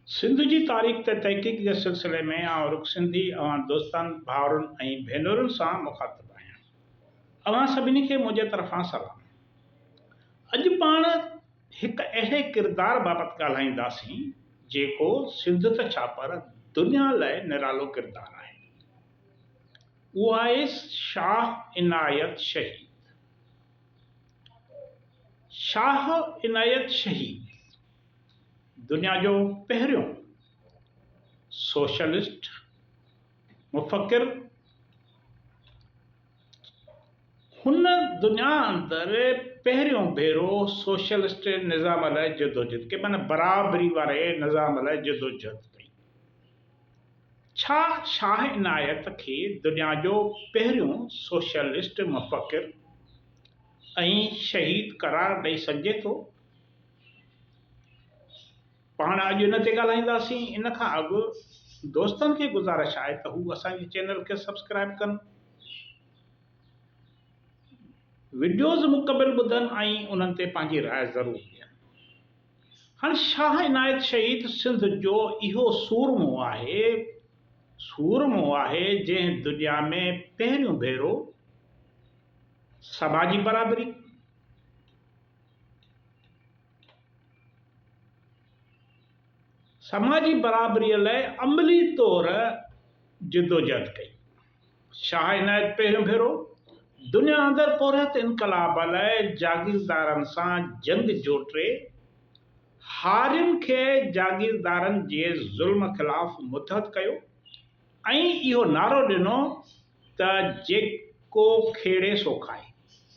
सिंध जी तारीख़ ते तहक़ीक़ जे सिलसिले में आउं रुख़ सिंधी अवां दोस्तनि भाउरनि ऐं भेनरुनि सां मुख़ातिबु आहियां। अवां सभिनी खे मुंहिंजे तरफ़ां सलाम। अॼु पाण हिकु अहिड़े किरदार बाबति ॻाल्हाईंदासीं जेको सिंध त छा पर दुनिया लाइ निरालो किरदारु आहे। उहो आहे शाह इनायत शहीद। शाह इनायत शहीद दुनिया जो पहिरियों सोशलिस्ट मुफ़क्किर, हुन दुनिया अंदरि पहिरियों भेरो सोशलिस्ट निज़ाम लाइ जदोजहद कई, माना बराबरी वारे निज़ाम लाइ जदोजहद कई। छा शाह इनायत खे दुनिया जो पहिरियों सोशलिस्ट मुफ़क्किर ऐं शहीद करार ॾेई सघिजे थो? पाण अॼु इन ते ॻाल्हाईंदासीं। इन खां अॻु दोस्तनि खे गुज़ारिश आहे त हू असांजे चैनल खे सब्सक्राइब कनि, वीडियोज़ मुकबिल ॿुधनि ऐं उन्हनि ते पंहिंजी राय ज़रूरु ॾियनि। हाणे शाह इनायत शहीद सिंध जो इहो सूरमो आहे जंहिं दुनिया में पहिरियों भेरो समाजी बराबरीअ लाइ अमली तौर जदोजहद कई। शाह इनायत पहिरियों भेरो दुनिया अंदरि पोरियत इनकलाब लाइ जागीरदारनि सां जंग जोटे हारियुनि खे जागीरदारनि जे ज़ुल्म ख़िलाफ़ मुतहद कयो ऐं इहो नारो ॾिनो त जेको खेड़े सो खाए,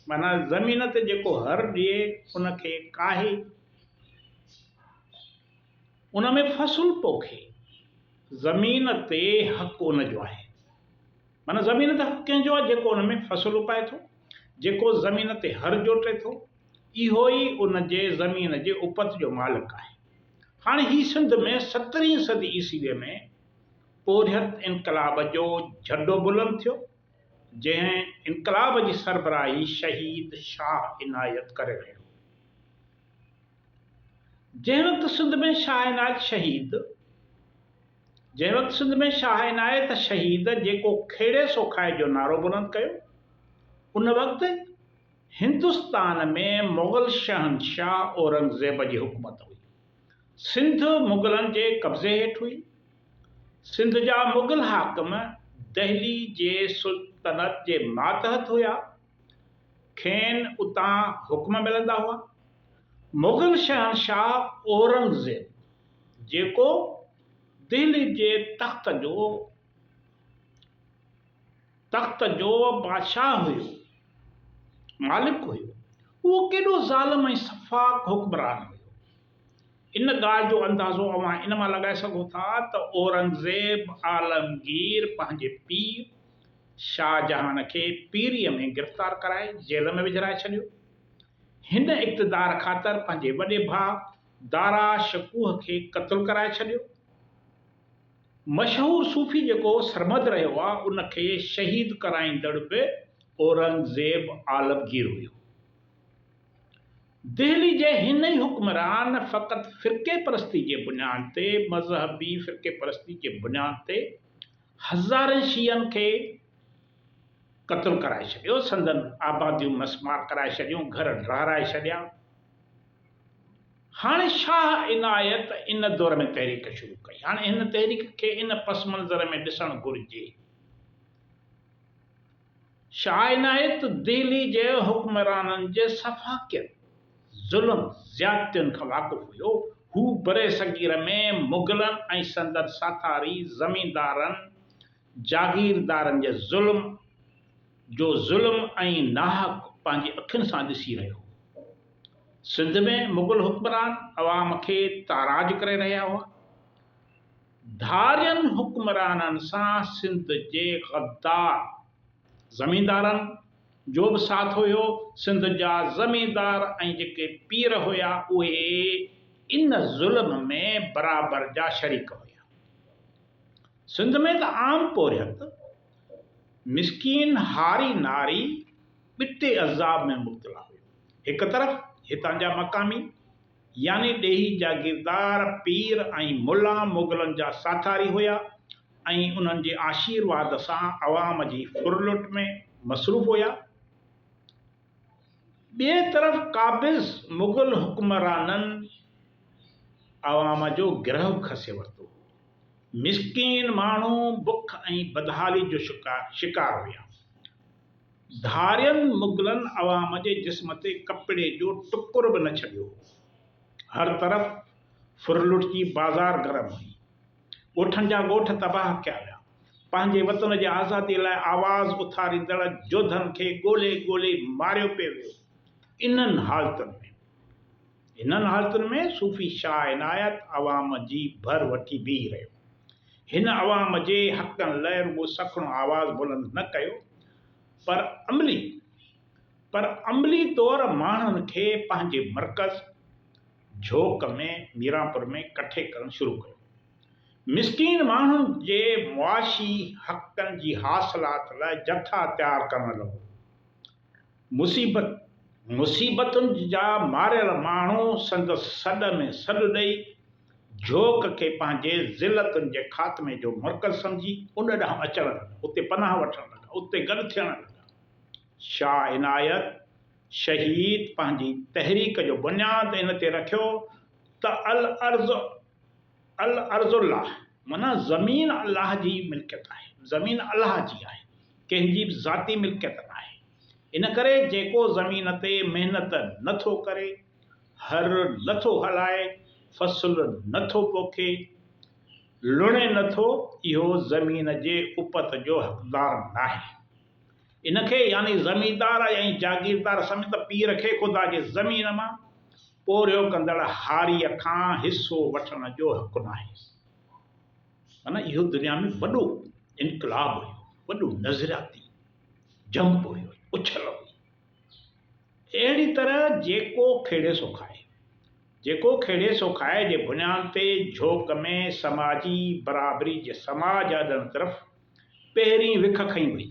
माना ज़मीन ते जेको हर ॾिए उनखे काहे, उन में फसल पोखे, ज़मीन ते हक़ु उनजो आहे। माना ज़मीन ते हक़ु कंहिंजो आहे? जेको उन में फसल उपाए थो, जेको ज़मीन ते हर जोटे थो, इहो ई उन जे ज़मीन जे उपत जो मालिक आहे। हाणे ही सिंध में 17वीं सदी ईसवीअ में पोरियत इनकलाब जो झंडो बुलंद थियो, जंहिं इनकलाब जी सरबराही शहीद शाह इनायत करे रहियो। जंहिं वक़्तु सिंध में शाह इनायत शहीद जेको खेड़े सो खाए जो नारो बुलंद कयो, उन वक़्तु हिंदुस्तान में मुग़ल शहनशाह औरंगज़ेब जी हुकूमत हुई। सिंध मुग़लनि जे कब्ज़े हेठि हुई। सिंध जा मुग़ल हाकिम दहली जे सुल्तनत जे मातहत हुया, खेनि उतां हुक्म मिलंदा हुआ। मुग़ल शहनशाह औरंगज़ेब जेको दिल्ली जे तख़्त जो बादशाह हुयो, मालिक हुयो, उहो केॾो ज़ालिम ऐं सफ़ाक हुक्मरान हुयो। इन ॻाल्हि जो अंदाज़ो अवां इन मां लॻाए सघो था त औरंगज़ेब आलमगीर पंहिंजे पीउ शाहजहान खे पीरीअ में गिरफ़्तार कराए जेल में विझाए छॾियो। हिन इक़्तिदार ख़ातिर पंहिंजे वॾे भाउ दारा शकूह खे क़त्ल कराए छॾियो। मशहूर सूफ़ी जेको सरमद रहियो आहे, उनखे शहीद कराईंदड़ बि औरंगज़ेब आलमगीर हुयो। दिल्ली जे हिन ई हुक्मरान फ़क़ति फ़िरक़े परस्ती जे बुनियाद ते, मज़हबी फ़िरक़े परस्ती जे बुनियाद ते हज़ारनि शियनि खे क़त्ल कराए छॾियो, संदन आबादियूं मस्मार कराए छॾियूं, घर ॾहाराए छॾिया। हाणे शाह इनायत इन दौर में तहरीक शुरू कई। हाणे हिन तहरीक खे इन पस मंज़र में ॾिसणु घुरिजे। शाह इनायत दिल्ली जे हुक्मराननि जे सफ़ाकियत, ज़ुल्म, ज़्यादतियुनि खां वाक़ुफ़ु हुयो। हू बरे सग़ीर में मुग़लनि ऐं संदन साथारी ज़मींदारनि जागीरदारनि जे ज़ुल्म ऐं नाहक पंहिंजी अखियुनि सां ॾिसी रहियो। सिंध में मुग़ल हुक्मरान अवाम खे ताराज करे रहिया हुआ। धारियनि हुक्मराननि सां सिंध जे गद्दार ज़मींदारनि जो बि साथ हुयो। सिंध जा ज़मींदार ऐं जेके पीर हुया, उहे इन ज़ुल्म में बराबर जा शरीक हुया। सिंध में त आम पोरियत मिसकीन हारी नारी ॿिटे अज़ाब में मुब्तला हुयो। हिकु तरफ़ हितां जा मक़ामी यानी ॾेही जागीरदार पीर ऐं मुल्ला मुग़लनि जा साथारी हुया ऐं उन्हनि जे आशीर्वाद सां अवाम जी फुरलुट में मसरूफ़ हुया। ॿिए तरफ़ क़ाबिज़ मुग़ल हुक्मराननि अवाम जो गिरह खसे वरितो। मिसकीन माण्हू बुख ऐं बदहाली जो शिकार हुया। धारियनि मुग़लनि अवाम जे जिस्म ते कपिड़े जो टुकुर बि न छॾियो। हर तरफ़ फुरलुट जी बाज़ार गरम हुई। ॻोठनि जा ॻोठ तबाह कया विया। पंहिंजे वतन जी आज़ादी लाइ आवाज़ उथारींदड़ जोधनि खे ॻोल्हे ॻोल्हे मारियो पियो वियो। इन्हनि हालतुनि में सूफ़ी शाह इनायत अवाम जी भर वठी बीह रहियो। हिन अवाम जे हक़नि लाइ रुॻो सखणो आवाज़ बुलंद न कयो, पर अमली तौर माण्हुनि खे पंहिंजे मर्कज़ झोक में मीरापुर में कठे करणु शुरू कयो। मिसकीन माण्हुनि जे मुआशी हक़नि जी हासिलात लाइ जथा तयारु करणु लॻो। मुसीबतुनि जा मारियल माण्हू संदसि सॾ में सॾु ॾेई झोक खे पंहिंजे ज़िलतुनि जे ख़ात्मे जो मर्कज़ सम्झी उन ॾांहुं अचणु लॻा, उते पनाह वठणु लॻा, उते गॾु थियणु लॻा। शाह इनायत शहीद पंहिंजी तहरीक जो बुनियादु इन ते रखियो त अल अर्ज़ुल्लाह माना ज़मीन अल्लाह जी मिल्कियत आहे, ज़मीन अल्लाह जी आहे, कंहिंजी बि ज़ाती मिल्कियत न आहे। इन करे जेको ज़मीन ते महिनत नथो करे, हर नथो हलाए, फसल नथो पोखे, लुणे नथो, इहो ज़मीन जे उपत जो हक़दार नाहे। इनखे यानी ज़मींदार ऐं जागीरदार समेत पीर खे ख़ुदा जे ज़मीन मां पोरियो कंदड़ हारीअ खां हिसो वठण जो हक़ नाहे। माना इहो दुनिया में वॾो इनकलाब हुयो, वॾो नज़रियाती जंप हुयो, उछल हुई। अहिड़ी तरह जेको खेड़े सो खाए जे बुनियाद ते झोक में समाजी बराबरी जे समाज अॾण तरफ़ पहिरीं विख खई वई।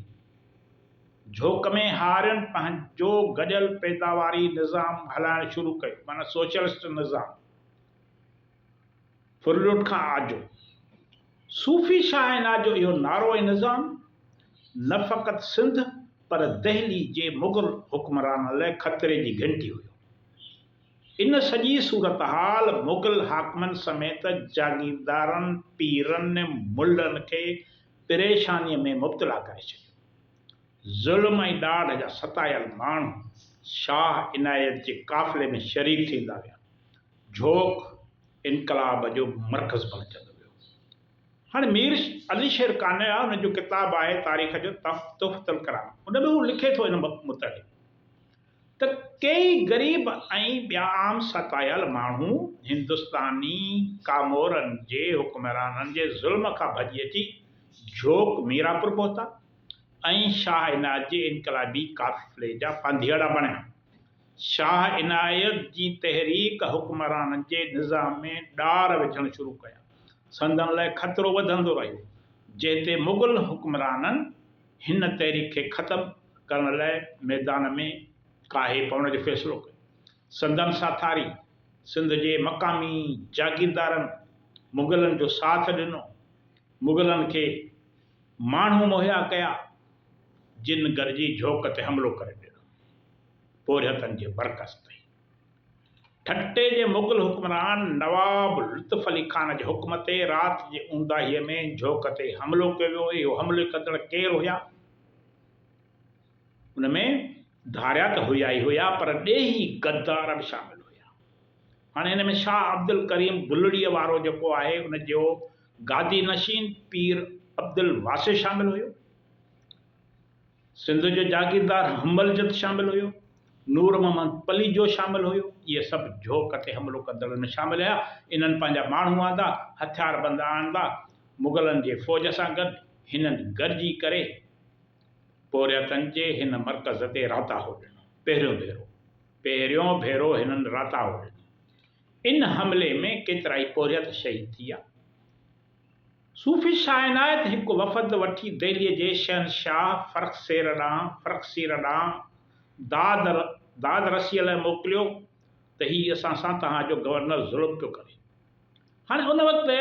झोक में हारियुनि पंहिंजो गॾियल पैदावारी निज़ाम हलाइणु शुरू कयो, माना सोशलिस्ट निज़ाम फुरलुट खां आजो। सूफ़ी शाहिना जो इहो नारो ऐं निज़ाम न फ़क़ति सिंध पर दहली जे मुग़ल हुक्मरान लाइ ख़तरे जी घंटी हुयो। इन सॼी सूरतहाल मुग़ल हाकमनि समेत जागीरदारनि पीरनि मुल्लनि खे परेशानीअ में मुब्तला करे छॾियो। ज़ुल्म ऐं ॾाढ जा सतायल माण्हू शाह इनायत जे काफ़िले में शरीक थींदा विया। झोक इनकलाब जो मर्कज़ बणिजंदो वियो। हाणे मीर अली शेर कानया हुन जो किताबु आहे तारीख़ जो तुहफ़तुल कलाम, उन में हू लिखे थो इन मुतलिक़ त कई ग़रीब ऐं ॿिया आम सतायल माण्हू हिंदुस्तानी कामोरनि जे हुक्मराननि जे ज़ुल्म खां भॼी अची झोक मीरापुर पहुता ऐं शाह इनायत जे इनकलाबी काफ़िले जा पंधीअड़ा बणिया। शाह इनायत जी तहरीक हुक्मराननि जे निज़ाम में ॾार विझणु शुरू कया। संदन लाइ ख़तरो वधंदो रहियो, जंहिं ते मुग़ल हुक्मराननि हिन तहरीक खे ख़तमु करण लाइ मैदान में काहे पवण जो फ़ैसिलो कयो। संदन साथारी सिंध जे मक़ामी जागीरदारनि मुग़लनि जो साथ ॾिनो, मुग़लनि खे माण्हू मुहैया कया, जिन गॾिजी झोक ते हमिलो करे ॾिनो पोरियतनि जे मर्कज़ ते। ठट्टे जे मुग़ल हुक्मरान नवाब लुत्फ़ अली ख़ान जे हुक्म ते राति जे ऊंदाहीअ में झोक ते हमिलो कयो वियो। इहो हमिलो कंदड़ केरु हुया? उन में धारिया त हुया ई हुया, पर ॾेही गद्दार बि शामिल हुया। हाणे हिन में शाह अब्दुल करीम गुलड़ीअ वारो जेको आहे उन जो गादी नशीन पीर अब्दुल वासिर शामिल हुयो। सिंध जो जागीरदार हम्बल जत शामिल हुयो। नूर मोहम्मद पलीजो शामिल हुयो। इहे सभु झोक ते हमिलो कंदड़ में शामिल हुया। इन्हनि पंहिंजा माण्हू आंदा, हथियार बंद आणंदा, मुग़लनि जे फ़ौज सां गॾु हिननि गॾिजी करे पोरियतनि जे हिन मर्कज़ ते राताहो ॾिनो। पहिरियों भेरो हिननि राताहो ॾिनो। इन हमले में केतिरा ई पोरियत शहीद थी विया। सूफ़ी शाह इनायत हिकु वफ़द वठी दिल्लीअ जे शहनशाह फ़र्ख़सीर ॾांहुं दाद रसीअ लाइ मोकिलियो त ही असां सां तव्हांजो गवर्नर ज़ुल्म पियो करे। हाणे उन वक़्तु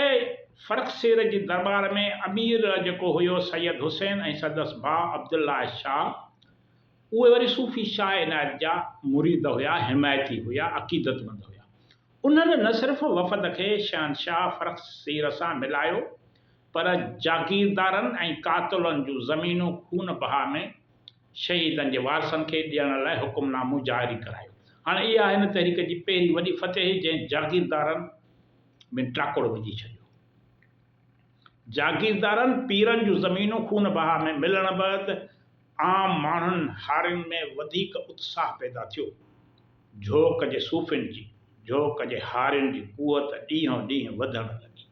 फ़र्ख़सेर जी दरबार में अमीर जेको हुयो सैयद हुसैन ऐं संदसि भाउ अब्दुल्ला शाह, उहे वरी सूफ़ी शाह इनायत जा मुरीद हुया, हिमायती हुया, अक़ीदतमंद हुया। उन्हनि न सिर्फ़ु वफ़द खे शहनशाह फ़र्ख़सेर सां मिलायो, पर जागीरदारनि ऐं कातलनि जूं ज़मीनूं खून बहा में शहीदनि जे वारसनि खे ॾियण लाइ हुकुमनामो जारी करायो। हाणे इहा हिन तहरीक जी पहिरीं वॾी फतेह, जंहिं जागीरदारनि में टाकोड़ विझी छॾियो। जागीरदारनि पीरनि जूं ज़मीनूं खून बहा में मिलण बैदि आम माण्हुनि हारियुनि में वधीक उत्साह पैदा थियो। झोक जे सूफ़ियुनि जी, झोक जे हारियुनि जी कुवत ॾींहों ॾींहुं वधण लॻी।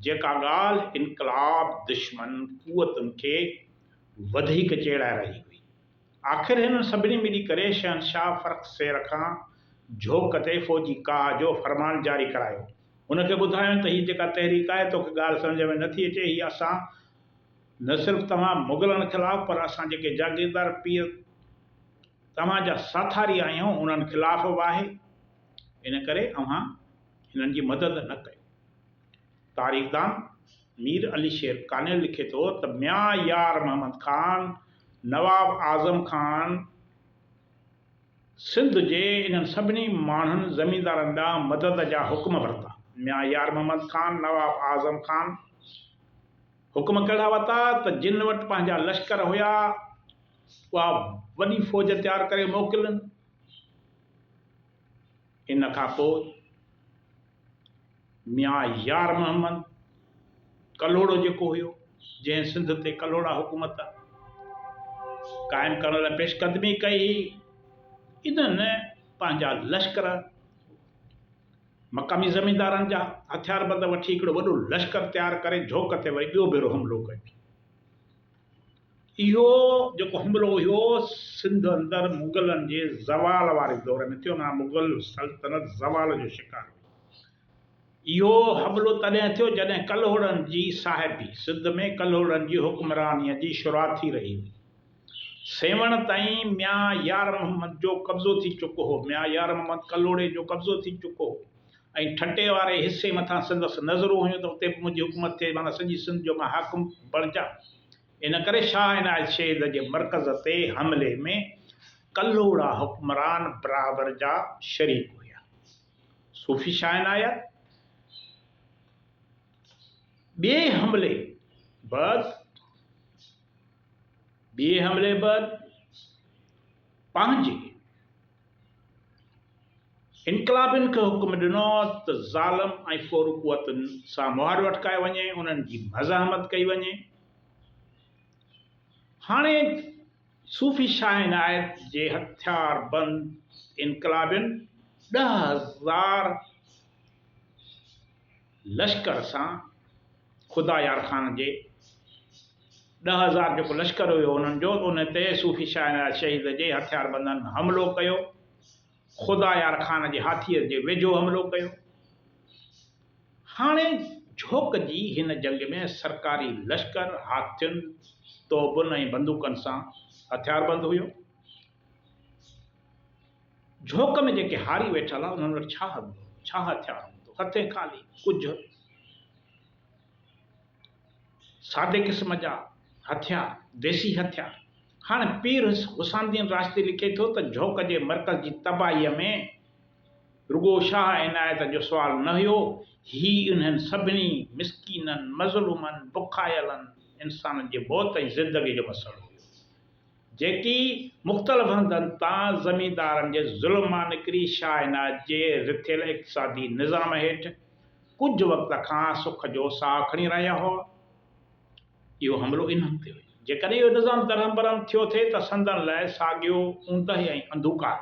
जेका ॻाल्हि इनकलाब दुश्मन कुवतुनि खे वधीक चेड़ाए रही हुई। आख़िर हिननि सभिनी मिली करे शहनशाह फ़र्ख़सेर खां झोक ते फ़ौजी काह जो फ़रमान जारी करायो। उनखे ॿुधायो त हीअ जेका तहरीक आहे तोखे ॻाल्हि सम्झ में नथी अचे, हीअ असां न सिर्फ़ु तव्हां मुग़लनि ख़िलाफ़ु, पर असां जेके जागीरदार पीर तव्हांजा साथारी आहियूं उन्हनि ख़िलाफ़ु बि आहे। इन करे अव्हां हिननि जी मदद न कयो। तारीख़दान मीर अली शेर कानिल लिखे थो त मियां यार मोहम्मद ख़ान नवाब आज़म ख़ान सिंध जे इन्हनि सभिनी माण्हुनि ज़मींदारनि ॾांहुं मदद जा हुकुम वरिता। मियां यार मोहम्मद ख़ान नवाब आज़म ख़ान हुकुम कहिड़ा वरिता त जिन वटि पंहिंजा लश्कर हुया उहा वॾी फ़ौज तयारु करे मोकिलनि। इन खां पोइ मियां यार मोहम्मद कलोड़ो जेको हुयो, जंहिं सिंध ते कलोड़ा हुकूमत क़ाइमु करण लाइ पेशकदमी कई, इन्हनि पंहिंजा लश्कर मक़ामी ज़मींदारनि जा हथियारबंद वठी हिकिड़ो वॾो लश्कर तयारु करे झोक ते वरी ॿियो भेरो हमिलो कयो। इहो जेको हमिलो हुयो सिंध अंदरि मुग़लनि जे ज़वाल वारे दौर में थियो, माना मुग़ल सल्तनत ज़वाल जो शिकार हुई। इहो हमिलो तॾहिं थियो जॾहिं कल्होड़नि जी साहिबी सिंध में कल्होड़नि जी हुक्मरानीअ जी शुरूआत थी रही हुई। सेवण ताईं मियां यार मोहम्मद जो कब्ज़ो थी चुको हो, मियां यार मोहम्मद कल्होड़े जो कब्ज़ो थी चुको हो ऐं ठटे वारे हिसे मथां संदसि नज़रूं हुयूं त उते मुंहिंजी हुकूमत थिए, माना सॼी सिंध जो मां हाकिम बणिजा। इन करे शाह इनायत शहीद जे मरकज़ ते हमले में कल्होड़ा हुक्मरान बराबर जा शरीक हुया। सूफ़ी शाह इनायत ॿिए हमले बैदि पंहिंजे इनकलाबियुनि खे हुकुम ॾिनो त ज़ालिम ऐं फ़ौर कुवतुनि सां मुहारो अटकायो वञे, उन्हनि जी मज़ाहमत कई वञे। हाणे सूफ़ी शाह इनायत जे हथियारबंद इनकलाबियुनि 10,000 लश्कर सां ख़ुदा यार ख़ान जे 10,000 जेको लश्कर हुयो उन्हनि जो, उन ते सूफ़ी शाह इनायत शहीद जे हथियारबंदनि हमिलो कयो। ख़ुदा यार ख़ान जे हाथीअ जे वेझो हमिलो कयो। हाणे झोक जी हिन जंग में सरकारी लश्कर हाथियुनि, तोबुनि ऐं बंदूकनि सां हथियारबंद हुयो। झोक में जेके हारी वेठल आहे उन्हनि वटि छा हथियार हूंदो? हथे ख़ाली कुझु सादे क़िस्म जा हथियार, देसी हथियार। हाणे पीर हुसैनुद्दीन राशिदी लिखे थो त झोक जे मरकज़ जी तबाहीअ में रुगो शाह इनायत जो सुवाल न हुयो, ही इन्हनि सभिनी मिसकीननि, मज़लूमनि, बुखायलनि इंसाननि जे मौत ऐं ज़िंदगी जो मसइलो हुयो, जेकी मुख़्तलिफ़ हंधनि तां ज़मींदारनि जे ज़ुल्म मां निकिरी शाह इनायत जे रिथियल इक़्तिसादी निज़ाम हेठि कुझु वक़्त खां सुख जो साहु खणी रहिया हुआ। इहो हमिलो इन्हनि ते हुयो। जेकॾहिं इहो निज़ाम दरहम बरहम थियो थिए त संदनि लाइ साॻियो ऊंदहि ऐं अंधकार,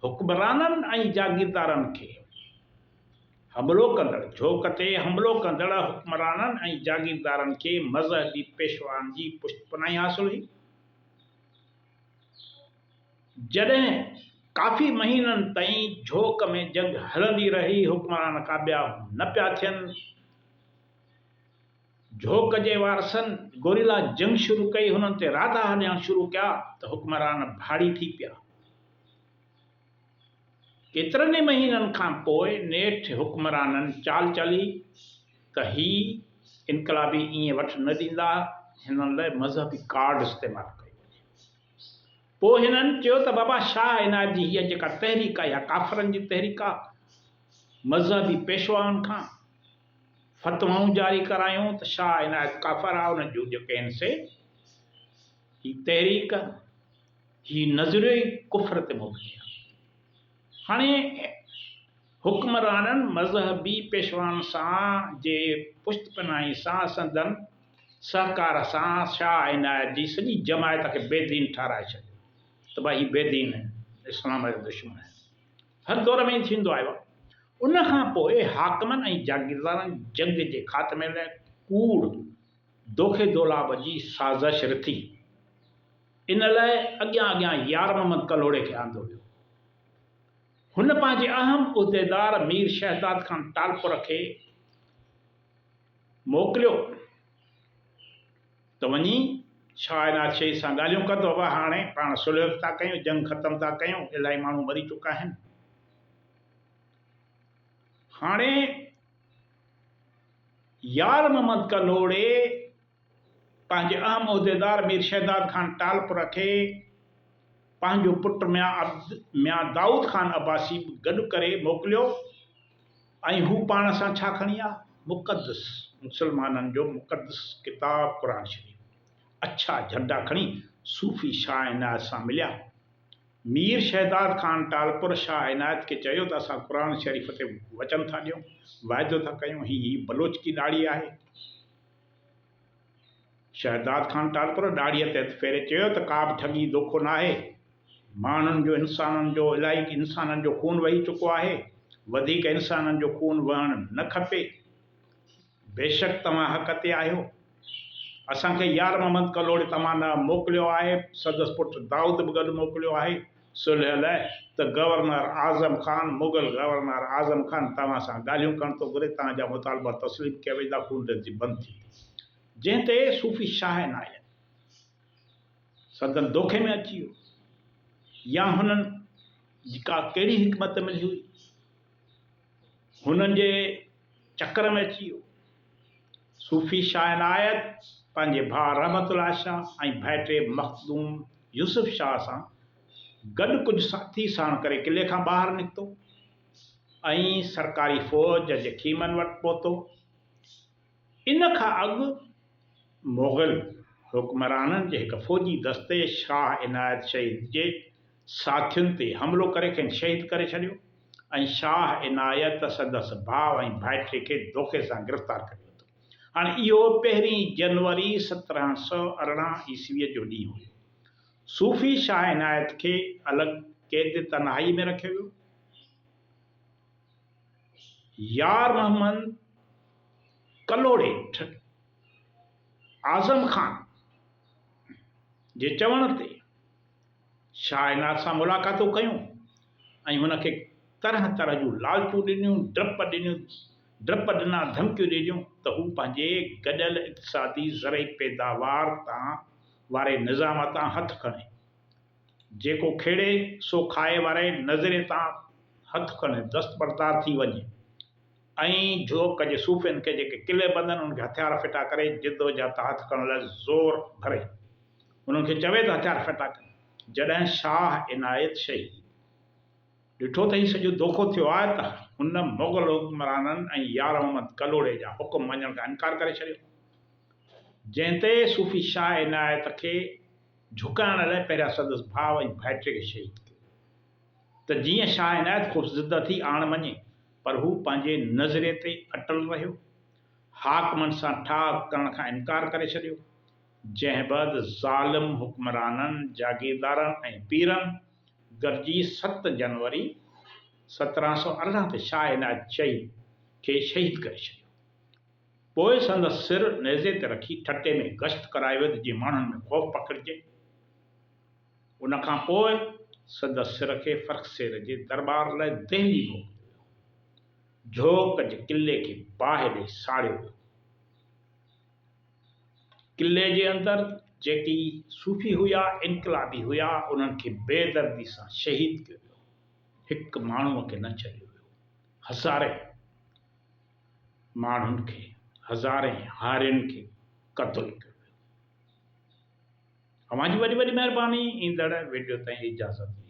हुक्मराननि ऐं जागीरदारनि खे हमिलो कंदड़, झोक ते हमिलो कंदड़ हुक्मराननि ऐं जागीरदारनि खे मज़हबी पेशवानि जी पुष्टपनाही हासिल हुई। जॾहिं काफ़ी महीननि ताईं झोक में जंग हलंदी रही, हुक्मरान कामयाब न पिया थियनि, झोक जे वारसनि गोरिला जंग शुरू कई, हुननि ते राधा हणणु शुरू कया त हुक्मरान भाड़ी थी पिया। केतिरनि ई महीननि खां पोइ नेठि हुक्मराननि चाल चली त ही इनकलाबी ईअं वठि न ॾींदा, हिननि लाइ मज़हबी कार्ड इस्तेमालु कयो वञे। पोइ हिननि चयो त बाबा शाह इनायत जी हीअ जेका तहरीक आहे, इहा काफ़रनि जी तहरीक आहे, मज़हबी पेशवाउनि खां फतवाऊं जारी करायूं त शाह इनायत काफ़र आहे, उन जूं जेके आहिनि से ही तहरीक ही नज़रियो ई कुफ्र ते मुबनी आहे। हाणे हुक्मराननि मज़हबी पेशवाउनि सां जे पुश्तपनाही सां संदन सहकार सां शाह इनायत जी सॼी जमायत खे बेदीन ठाराए छॾियो त भई ही बेदीन आहिनि, इस्लाम जो दुश्मन आहे। हर दौर में ई थींदो आयो आहे। उन खां पोइ हाकिमनि ऐं जागीरदारनि जंग जे ख़ात्मे लाइ कूड़ दोखे दोलाब जी साज़िश रथी। इन लाइ अॻियां अॻियां यार मोहम्मद कलोड़े खे आंदो वियो। हुन पंहिंजे अहम उहिदेदार मीर शहजाद खान टालपुर खे मोकिलियो त वञी शाह इनायत शहीद सां ॻाल्हियूं कंदो। बाबा हाणे पाण सुलह था कयूं, जंग ख़तमु था कयूं, इलाही माण्हू मरी चुका आहिनि। हाणे यार मोहम्मद कलोड़े पंहिंजे अहम उहिदेदार मीर शहजाद खान टालपुर खे पंहिंजो पुटु मियां दाऊद खान अब्बासी गॾु करे मोकिलियो ऐं हू पाण सां छा खणी आहे? मुक़दस, मुसलमाननि जो मुक़दस किताब क़ुरान शरीफ़, अछा झंडा खणी सूफ़ी शाह इनायत सां मिलिया। मीर शहजाद खान टालपुर शाह इनायत खे चयो त असां क़ुरान शरीफ़ ते वचन था ॾियूं, वाइदो था कयूं, ही बलोच की ॾाढ़ी आहे। शहजाद खान टालपुर ॾाढ़ीअ ते हथु फेरे चयो त का बि ठगी दोखो न आहे, माण्हुनि जो इंसाननि जो इलाही इंसाननि जो खून वही चुको आहे, वधीक इंसाननि जो खून वहणु न खपे। बेशक तव्हां हक़ ते आहियो। असांखे यार मोहम्मद कलोड़े तव्हां न मोकिलियो आहे, संदसि पुटु दाऊद बि गॾु मोकिलियो आहे सुलह लाइ, त गवर्नर आज़म खान, मुग़ल गवर्नर आज़म खान तव्हां सां ॻाल्हियूं करण थो घुरे, तव्हांजा मुतालबा तस्लीम कया वेंदा, खून जी बंदि थी। जंहिं ते सूफ़ी शाह इनायत संदन दोखे में अची वियो, या हुननि जी का कहिड़ी हिकमत मिली हुई, हुननि जे चकर में अची वियो। सूफ़ी शाह इनायत पंहिंजे भाउ रहमतुल्लाह शाह ऐं भाइटे मखदूम यूसुफ शाह सां गॾु कुझु साथी साण करे किले खां ॿाहिरि निकितो ऐं सरकारी फ़ौज जे ख़ीमनि वटि पहुतो। इन खां अॻु मुग़ल हुक्मराननि जे हिकु फ़ौजी दस्ते शाह इनायत शहीद जे साथियुनि ते हमिलो करे खेनि शहीद करे छॾियो ऐं शाह इनायत संदसि भाउ ऐं भाइटे खे दोखे सां गिरफ़्तार करे वरितो। हाणे इहो 1 जनवरी 1718 ईस्वीअ जो ॾींहुं हुयो। सूफ़ी शाह इनायत खे अलॻि क़ैद तन्हाई में रखियो वियो। यार मोहम्मद कलोड़े आज़म खान जे चवण ते शाह इनायत सां मुलाक़ातूं कयूं ऐं हुनखे तरह तरह जूं लालचूं ॾिनियूं, डप ॾिना, धमकियूं ॾिनियूं त हू पंहिंजे गॾियल इक़्तिसादी ज़रई पैदावार तां वारे निज़ाम तां हथु खणे, जेको खेड़े सो खाए वारे नज़रिए तां हथु खणे दस्तबरदार थी वञे ऐं जो कजे सूफ़ियुनि खे जेके किले बंदनि उनखे हथियार फिटा करे जिदोजहद हथु खणण लाइ ज़ोर भरे उन्हनि खे चवे त हथियार फिटा कनि। जॾहिं शाह इनायत शहीद ॾिठो त ही सॼो दोखो थियो आहे त हुन मुग़ल हुक्मराननि ऐं यार मोहम्मद कलोड़े जा हुकुम मञण खां इनकार करे छॾियो, जंहिं ते सूफ़ी शाह इनायत खे झुकाइण लाइ पहिरियां संदसि भाउ ऐं भाइटे खे शहीद कयो त जीअं शाह इनायत ख़ूब ज़िद थी आण मञे, पर हू पंहिंजे नज़रिए ते अटल रहियो, हाकिमनि सां ठाह करण खां इनकार करे छॾियो। जंहिं बैदि ज़ालिम हुक्मराननि, जागीरदारनि ऐं पीरनि गॾिजी 7 जनवरी 1718 ते शाह इनायत शहीद खे शहीद करे छॾियो। पोइ संदसि सिर नेज़े ते रखी ठटे में गश्त कराए वियो जीअं माण्हुनि में ख़ौफ़ पखिड़िजे। उन खां पोइ संदसि सिर खे फ़र्ख़सेर जे दरबार लाइ दिल्ली मोकिलियो, झोक जे किले खे बाहि ॾेई साड़ियो वियो। किले जे अंदरि जेकी सूफ़ी हुआ, इनकलाबी हुआ, उन्हनि खे बेदर्दी सां शहीद कयो वियो। हिकु माण्हूअ खे न छॾियो वियो, हज़ारे माण्हुनि खे, हज़ारे हारियुनि खे क़त्ल कयो वियो। अवां जी वॾी वॾी महिरबानी। ईंदड़ वीडियो ताईं इजाज़त।